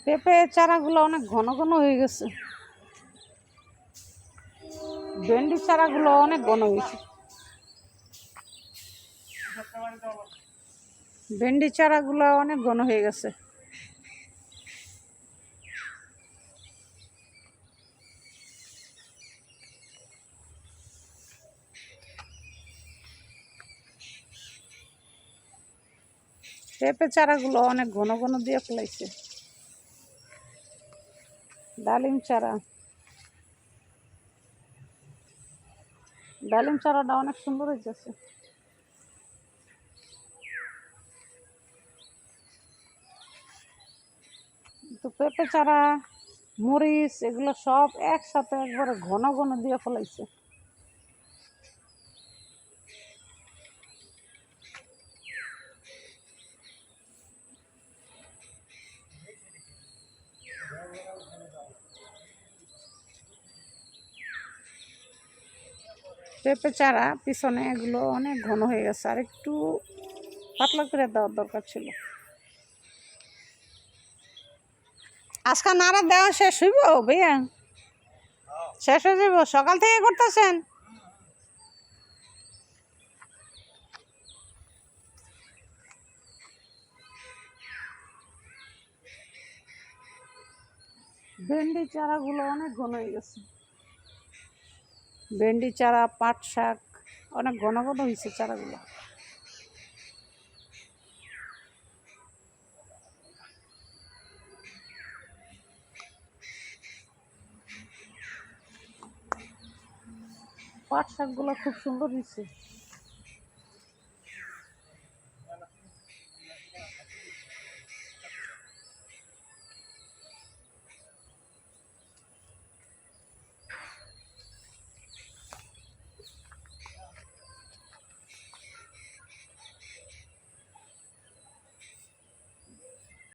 পেঁপে চারাগুলো অনেক ঘন ঘন হয়ে গেছে। ভেন্ডি চারাগুলো অনেক ঘন হয়েছে। ভেন্ডি চারাগুলো অনেক ঘন হয়ে গেছে। পেঁপে চারাগুলো অনেক ঘন ঘন দিয়ে ফেলাইছে। ডালিম চারাটা অনেক সুন্দর হয়েছে। তো পেঁপে চারা, মরিচ এগুলো সব একসাথে একবারে ঘন ঘন দিয়ে ফেলাইছে। পেঁপে চারা পিছনে এগুলো অনেক ঘন হয়ে গেছে, আর একটু পাতলা করে দেওয়ার দরকার ছিল। আজকে নাড়া দেওয়া শেষ হইব ভাইয়া? শেষ হয়ে যাব? সকাল থেকে করতেছেন? ভেন্ডি চারাগুলো অনেক ঘন হয়ে গেছে। ভেন্ডি চারা, পাট শাক অনেক ঘন ঘন হয়েছে চারাগুলো। পাট শাকগুলো খুব সুন্দর হয়েছে।